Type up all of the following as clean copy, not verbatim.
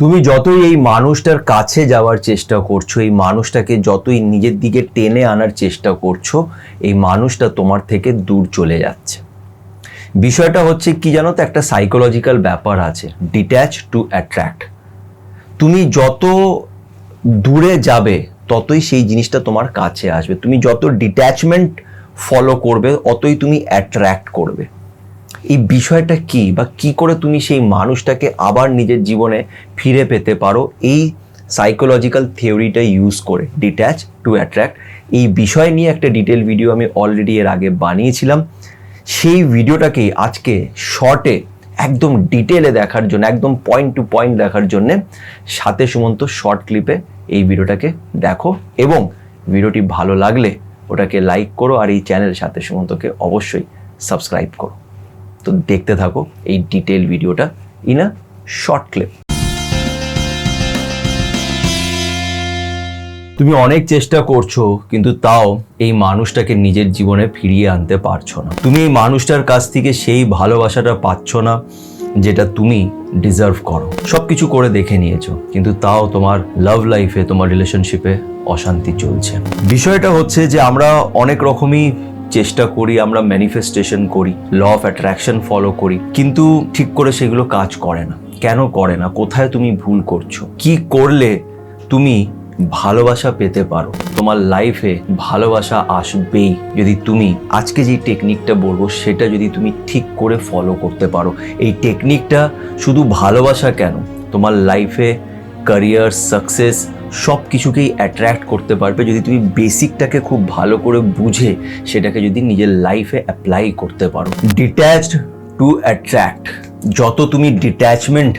তুমি যতই এই মানুষটার কাছে যাওয়ার চেষ্টা করছো, এই মানুষটাকে যতই নিজের দিকে টেনে আনার চেষ্টা করছো, এই মানুষটা তোমার থেকে দূর চলে যাচ্ছে। বিষয়টা হচ্ছে কি জানো তো, একটা সাইকোলজিক্যাল ব্যাপার আছে, ডিট্যাচ টু অ্যাট্রাক্ট। তুমি যত দূরে যাবে ততই সেই জিনিসটা তোমার কাছে আসবে। তুমি যত ডিট্যাচমেন্ট ফলো করবে অতই তুমি অ্যাট্রাক্ট করবে। এই বিষয়টা কি বা কি করে তুমি সেই মানুষটাকে আবার নিজের জীবনে ফিরে পেতে পারো, এই সাইকোলজিক্যাল থিওরিটা ইউজ করে, ডিট্যাচ টু অ্যাট্রাক্ট, এই বিষয় নিয়ে একটা ডিটেল ভিডিও আমি অলরেডি এর আগে বানিয়েছিলাম। সেই ভিডিওটাকেই আজকে শর্টে একদম ডিটেলে দেখার জন্য, একদম পয়েন্ট টু পয়েন্ট দেখার জন্য সাথে সুমন্ত শর্ট ক্লিপে এই ভিডিওটাকে দেখো, এবং ভিডিওটি ভালো লাগলে ওটাকে লাইক করো, আর এই চ্যানেল সাথে সুমন্তকে অবশ্যই সাবস্ক্রাইব করো। তো দেখতে থাকো এই ডিটেল ভিডিওটা ইন আ শর্ট ক্লিপ। তুমি অনেক চেষ্টা করছো কিন্তু তাও এই মানুষটাকে নিজের জীবনে ফিরিয়ে আনতে পারছো না। তুমি এই মানুষটার কাছ থেকে সেই ভালোবাসাটা পাচ্ছ না যেটা তুমি ডিজার্ভ করো। সবকিছু করে দেখে নিয়েছো কিন্তু তাও তোমার লাভ লাইফে, তোমার রিলেশনশিপে অশান্তি চলছে। বিষয়টা হচ্ছে যে আমরা অনেক রকমই চেষ্টা করি, আমরা ম্যানিফেস্টেশন করি, ল অফ অ্যাট্রাকশন ফলো করি, কিন্তু ঠিক করে সেগুলো কাজ করে না। কেন করে না? কোথায় তুমি ভুল করছো? কি করলে তুমি ভালোবাসা পেতে পারো? তোমার লাইফে ভালোবাসা আসবেই যদি তুমি আজকে যে টেকনিকটা বলবো সেটা যদি তুমি ঠিক করে ফলো করতে পারো। এই টেকনিকটা শুধু ভালোবাসা কেন, তোমার লাইফে ক্যারিয়ার, সাকসেস সব কিছুকেই অ্যাট্রাক্ট করতে পারবে যদি তুমি বেসিকটাকে খুব ভালো করে বুঝে সেটাকে যদি নিজের লাইফে অ্যাপ্লাই করতে পারো। ডিট্যাচড টু অ্যাট্রাক্ট, যত তুমি ডিট্যাচমেন্ট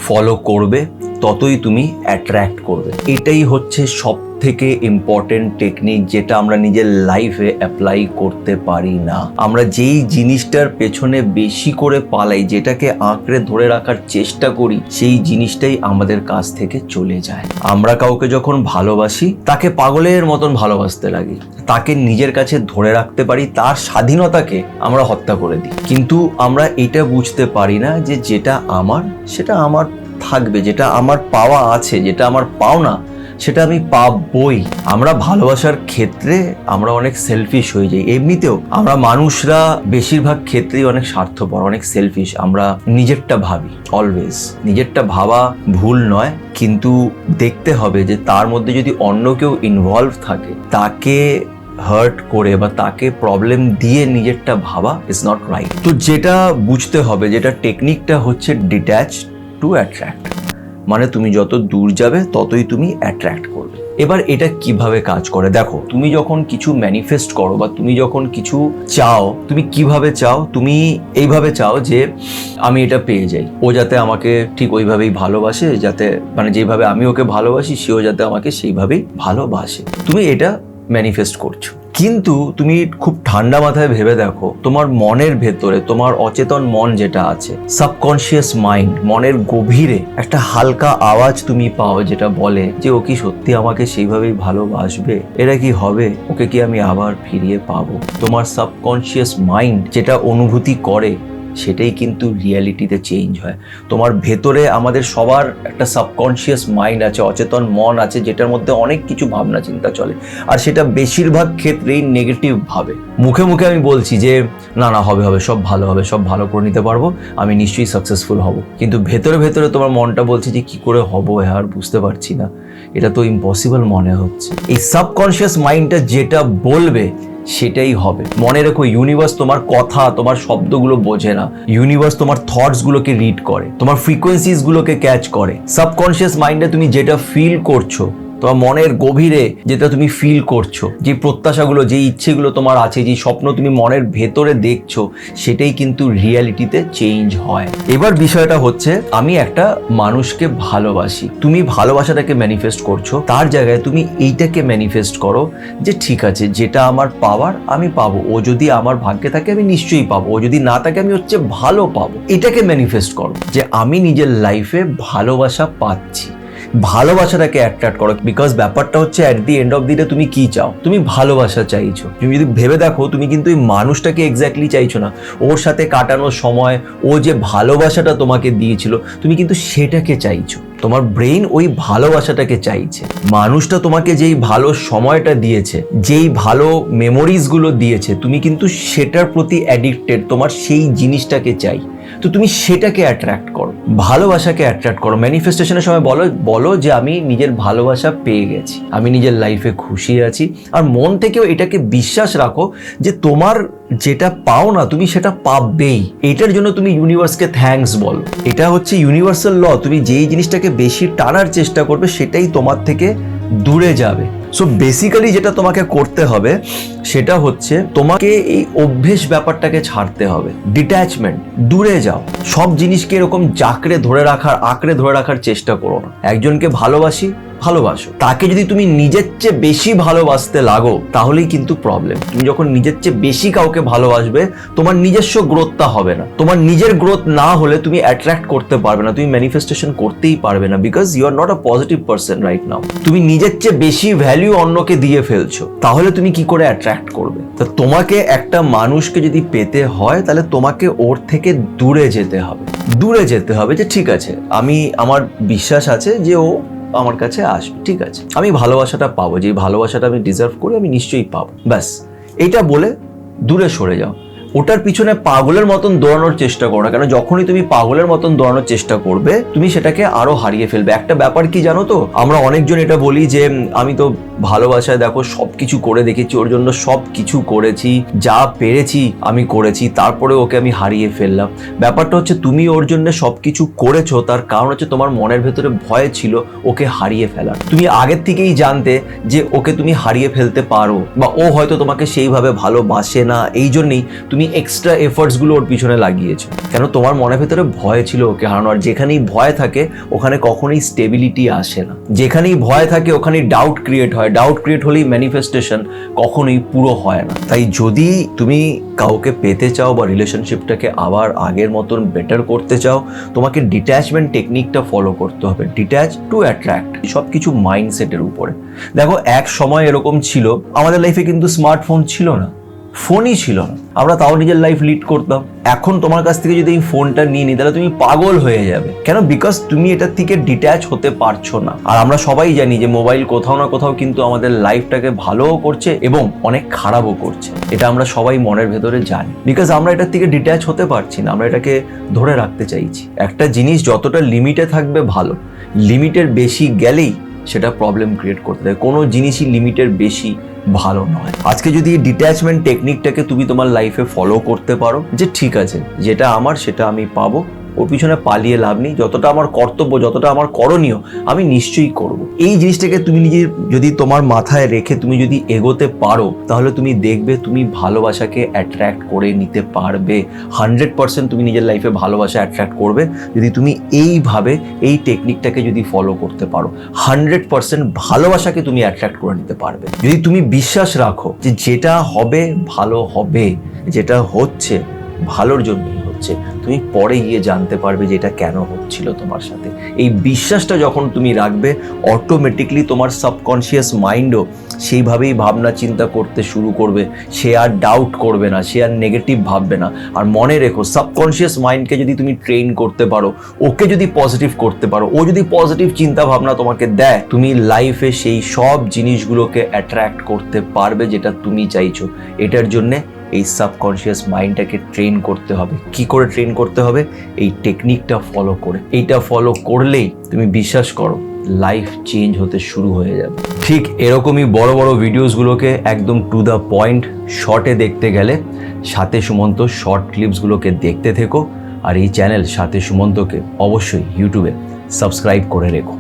ফলো করবে ততই তুমি অ্যাট্রাক্ট করবে। এটাই হচ্ছে সব থেকে ইম্পর্টেন্ট টেকনিক, যেটা আমরা নিজের লাইফে অ্যাপ্লাই করতে পারি না। আমরা যেই জিনিসটার পেছনে বেশি করে পালাই, যেটাকে আঁকড়ে ধরে রাখার চেষ্টা করি, সেই জিনিসটাই আমাদের কাছ থেকে চলে যায়। আমরা কাউকে যখন ভালোবাসি তাকে পাগলের মতন ভালোবাসতে লাগি, তাকে নিজের কাছে ধরে রাখতে পারি, তার স্বাধীনতাকে আমরা হত্যা করে দিই। কিন্তু আমরা এটা বুঝতে পারি না যে যেটা আমার সেটা আমার থাকবে, যেটা আমার পাওয়া আছে, যেটা আমার পাওনা সেটা আমি পাবই। আমরা ভালোবাসার ক্ষেত্রে আমরা অনেক সেলফিশ হয়ে যাই। এমনিতেও আমরা মানুষরা বেশিরভাগ ক্ষেত্রেই অনেক স্বার্থপর, অনেক সেলফিশ। আমরা নিজেরটা ভাবি অলওয়েজ। নিজেরটা ভাবা ভুল নয়, কিন্তু দেখতে হবে যে তার মধ্যে যদি অন্য কেউ ইনভলভ থাকে, তাকে হার্ট করে বা তাকে প্রবলেম দিয়ে নিজেরটা ভাবা ইজ নট রাইট। তো যেটা বুঝতে হবে, যেটা টেকনিকটা হচ্ছে ডিট্যাচ টু অ্যাট্রাক্ট, মানে তুমি যত দূর যাবে ততই তুমি অ্যাট্রাক্ট করবে। এবার এটা কিভাবে কাজ করে দেখো, তুমি যখন কিছু ম্যানিফেস্ট করো বা তুমি যখন কিছু চাও, তুমি কিভাবে চাও? তুমি এইভাবে চাও যে আমি এটা পেয়ে যাই, ও যাতে আমাকে ঠিক ওইভাবেই ভালোবাসে, যাতে মানে যেভাবে আমি ওকে ভালোবাসি সেও যাতে আমাকে সেইভাবেই ভালোবাসে। তুমি এটা ম্যানিফেস্ট করছো, কিন্তু তুমি খুব ঠান্ডা মাথায় ভেবে দেখো, তোমার মনের ভেতরে, তোমার অচেতন মন যেটা আছে, সাবকনশিয়াস মাইন্ড, মনের গভীরে একটা হালকা আওয়াজ তুমি পাও যেটা বলে যে ও কি সত্যি আমাকে সেইভাবেই ভালোবাসবে? এটা কি হবে? ওকে কি আমি আবার ফিরিয়ে পাবো? তোমার সাবকনশিয়াস মাইন্ড যেটা অনুভূতি করে সেটাই কিন্তু রিয়ালিটিতে চেঞ্জ হয়। তোমার ভেতরে, আমাদের সবার একটা সাবকনশিয়াস মাইন্ড আছে, অচেতন মন আছে, যেটার মধ্যে অনেক কিছু ভাবনা চিন্তা চলে, আর সেটা বেশিরভাগ ক্ষেত্রেই নেগেটিভ ভাবে। মুখে মুখে আমি বলছি যে না না হবে হবে, সব ভালো হবে, সব ভালো করে নিতে পারবো, আমি নিশ্চয়ই সাকসেসফুল হব, কিন্তু ভেতরে ভেতরে তোমার মনটা বলছে যে কি করে হবো আর বুঝতে পারছি না, এটা তো ইম্পসিবল মনে হচ্ছে। এই সাবকনশিয়াস মাইন্ডটা যেটা বলবে সেটাই হবে। মনে রেখো, ইউনিভার্স তোমার কথা, তোমার শব্দগুলো বোঝে না। ইউনিভার্স তোমার থটস গুলোকে রিড করে, তোমার ফ্রিকোয়েন্সিস গুলোকে ক্যাচ করে। সাবকনশিয়াস মাইন্ডে তুমি যেটা ফিল করছো, তোমার মনের গভীরে যেটা তুমি ফিল করছো, যে প্রত্যাশাগুলো, যে ইচ্ছেগুলো তোমার আছে, যে স্বপ্ন তুমি মনের ভেতরে দেখছো, সেটাই কিন্তু রিয়ালিটিতে চেঞ্জ হয়। এবার বিষয়টা হচ্ছে, আমি একটা মানুষকে ভালোবাসি, তুমি ভালোবাসাটাকে ম্যানিফেস্ট করছো, তার জায়গায় তুমি এইটাকে ম্যানিফেস্ট করো যে ঠিক আছে, যেটা আমার পাওয়ার আমি পাবো, ও যদি আমার ভাগ্যে থাকে আমি নিশ্চয়ই পাবো, ও যদি না থাকে আমি হচ্ছে ভালো পাবো। এটাকে ম্যানিফেস্ট করো যে আমি নিজের লাইফে ভালোবাসা পাচ্ছি। ভালোবাসাটাকে অ্যাট্রাক্ট করো, বিকজ ব্যাপারটা হচ্ছে at the end of the day তুমি কি চাও? তুমি ভালোবাসা চাইছো। তুমি যদি ভেবে দেখো, তুমি কিন্তু এই মানুষটাকে এক্স্যাক্টলি চাইছো না, ওর সাথে কাটানো সময়, ও যে ভালোবাসাটা তোমাকে দিয়েছিল, তুমি কিন্তু সেটাকে চাইছো। তোমার ব্রেইন ওই ভালোবাসাটাকে চাইছে। মানুষটা তোমাকে যেই ভালো সময়টা দিয়েছে, যেই ভালো মেমোরিজগুলো দিয়েছে, তুমি কিন্তু সেটার প্রতি অ্যাডিক্টেড, তোমার সেই জিনিসটাকে চাই। তো তুমি সেটাকে অ্যাট্রাক্ট করো, ভালোবাসাকে অ্যাট্রাক্ট করো। ম্যানিফেস্টেশনের সময় বলো যে আমি নিজের ভালোবাসা পেয়ে গেছি, আমি নিজের লাইফে খুশি আছি। আর মন থেকেও এটাকে বিশ্বাস রাখো যে তোমার যেটা পাও না তুমি সেটা পাবেই। এটার জন্য তুমি ইউনিভার্সকে থ্যাঙ্কস বলো। এটা হচ্ছে ইউনিভার্সাল ল, তুমি যেই জিনিসটাকে বেশি টানার চেষ্টা করবে সেটাই তোমার থেকে দূরে যাবে। সো বেসিক্যালি যেটা তোমাকে করতে হবে সেটা হচ্ছে তোমাকে এই অভ্যেস ব্যাপারটাকে ছাড়তে হবে। ডিট্যাচমেন্ট, দূরে যাও। সব জিনিসকে এরকম আঁকড়ে ধরে রাখার চেষ্টা করো না। একজনকে ভালোবাসো, তাকে যদি তুমি নিজের চেয়ে বেশি ভালোবাসতে লাগো তাহলেই কিন্তু প্রবলেম। তুমি যখন নিজের চেয়ে বেশি কাউকে ভালোবাসবে তোমার নিজস্ব গ্রোথটা হবে না। তোমার নিজের গ্রোথ না হলে তুমি অ্যাট্রাক্ট করতে পারবে না, তুমি ম্যানিফেস্টেশন করতেই পারবে না, because you are not a positive person right now. তুমি নিজের চেয়ে বেশি ভ্যালু অন্যকে দিয়ে ফেলছো, তাহলে তুমি কি করে অ্যাট্রাক্ট করবে? তো তোমাকে একটা মানুষকে যদি পেতে হয় তাহলে তোমাকে ওর থেকে দূরে যেতে হবে যে ঠিক আছে, আমার বিশ্বাস আছে যে ও আমার কাছে আসবে, ঠিক আছে, আমি ভালোবাসাটা পাবো, যে ভালোবাসাটা আমি ডিজার্ভ করি আমি নিশ্চয়ই পাবো। ব্যাস এইটা বলে দূরে সরে যাও। ওটার পিছনে পাগলের মতন দৌড়ানোর চেষ্টা করো না, কেন যখনই তুমি পাগলের মতন দৌড়ানোর চেষ্টা করবে তুমি সেটাকে আরো হারিয়ে ফেলবে। একটা ব্যাপার কি জানো তো, আমরা অনেকজন এটা বলি যে আমি তো ভালোবাসায় দেখো সবকিছু করে দেখেছি, ওর জন্য সব কিছু করেছি, যা পেরেছি আমি করেছি, তারপরে ওকে আমি হারিয়ে ফেললাম। ব্যাপারটা হচ্ছে তুমি ওর জন্য সবকিছু করেছো, তার কারণ হচ্ছে তোমার মনের ভেতরে ভয় ছিল ওকে হারিয়ে ফেলার। তুমি আগের থেকেই জানতে যে ওকে তুমি হারিয়ে ফেলতে পারো, বা ও হয়তো তোমাকে সেইভাবে ভালোবাসে না, এই জন্যই তুমি এক্সট্রা এফোর্টস গুলো ওর পিছনে লাগিয়েছো। কেন? তোমার মনের ভেতরে ভয় ছিল ওকে হারানোর। যেখানেই ভয় থাকে ওখানে কখনোই স্টেবিলিটি আসে না, যেখানেই ভয় থাকে ওখানেই ডাউট ক্রিয়েট হয়, ডাউট ক্রিয়েট হলেই ম্যানিফেস্টেশন কখনোই পুরো হয় না। তাই যদি তুমি কাউকে পেতে চাও বা রিলেশনশিপটাকে আবার আগের মতন বেটার করতে চাও, তোমাকে ডিট্যাচমেন্ট টেকনিকটা ফলো করতে হবে। ডিট্যাচ টু অ্যাট্রাক্ট, সবকিছু মাইন্ডসেটের উপরে। দেখো এক সময় এরকম ছিল, আমাদের লাইফে কিন্তু স্মার্টফোন ছিল না, ফোনই ছিল না, আমরা তাও নিজের লাইফ লিড করতাম। এখন তোমার কাছ থেকে যদি এই ফোনটা নিয়ে নিই তাহলে তুমি পাগল হয়ে যাবে। কেন? বিকজ তুমি এটার থেকে ডিট্যাচ হতে পারছো না। আর আমরা সবাই জানি যে মোবাইল কোথাও না কোথাও কিন্তু আমাদের লাইফটাকে ভালোও করছে এবং অনেক খারাপও করছে, এটা আমরা সবাই মনের ভেতরে জানি। বিকজ আমরা এটার থেকে ডিট্যাচ হতে পারছি না, আমরা এটাকে ধরে রাখতে চাইছি। একটা জিনিস যতটা লিমিটে থাকবে ভালো, লিমিটের বেশি গেলেই সেটা প্রবলেম ক্রিয়েট করতে দেয়। কোনো জিনিসই লিমিটের বেশি ভালো নয়। আজকে যদি এই ডিট্যাচমেন্ট টেকনিকটাকে তুমি তোমার লাইফে ফলো করতে পারো, যে ঠিক আছে যেটা আমার সেটা আমি পাবো, ওর পিছনে পালিয়ে লাভ নেই, যতটা আমার কর্তব্য, যতটা আমার করণীয় আমি নিশ্চয়ই করব। এই জিনিসটাকে তুমি নিজে যদি তোমার মাথায় রেখে তুমি যদি এগোতে পারো তাহলে তুমি দেখবে তুমি ভালোবাসাকে অ্যাট্রাক্ট করে নিতে পারবে। 100% তুমি নিজের লাইফে ভালোবাসা অ্যাট্রাক্ট করবে যদি তুমি এইভাবে এই টেকনিকটাকে যদি ফলো করতে পারো। 100% ভালোবাসাকে তুমি অ্যাট্রাক্ট করে নিতে পারবে যদি তুমি বিশ্বাস রাখো যে যেটা হবে ভালো হবে, যেটা হচ্ছে ভালোর জন্যই হচ্ছে। তুমি পরে গিয়ে জানতে পারবে যে এটা কেন হচ্ছিল তোমার সাথে। এই বিশ্বাসটা যখন তুমি রাখবে অটোমেটিকলি তোমার সাবকনশিয়াস মাইন্ডও সেইভাবেই ভাবনা চিন্তা করতে শুরু করবে। সে আর ডাউট করবে না, সে আর নেগেটিভ ভাববে না। আর মনে রেখো, সাবকনশিয়াস মাইন্ডকে যদি তুমি ট্রেন করতে পারো, ওকে যদি পজিটিভ করতে পারো, ও যদি পজিটিভ চিন্তা ভাবনা তোমাকে দেয়, তুমি লাইফে সেই সব জিনিসগুলোকে অ্যাট্রাক্ট করতে পারবে যেটা তুমি চাইছো। এটার জন্যে এই সাবকনশিয়াস মাইন্ডটাকে ট্রেন করতে হবে। কি করে ট্রেন করতে হবে? এই টেকনিকটা ফলো করে। এইটা ফলো করলেই তুমি বিশ্বাস করো লাইফ চেঞ্জ হতে শুরু হয়ে যাবে। ঠিক এরকমই বড় বড় ভিডিওসগুলোকে একদম টু দ্য পয়েন্ট শর্টে দেখতে গেলে সাথে সুমন্ত শর্ট ক্লিপসগুলোকে দেখতে থেকো। আর এই চ্যানেল সাথে সুমন্তকে অবশ্যই ইউটিউবে সাবস্ক্রাইব করে রেখো।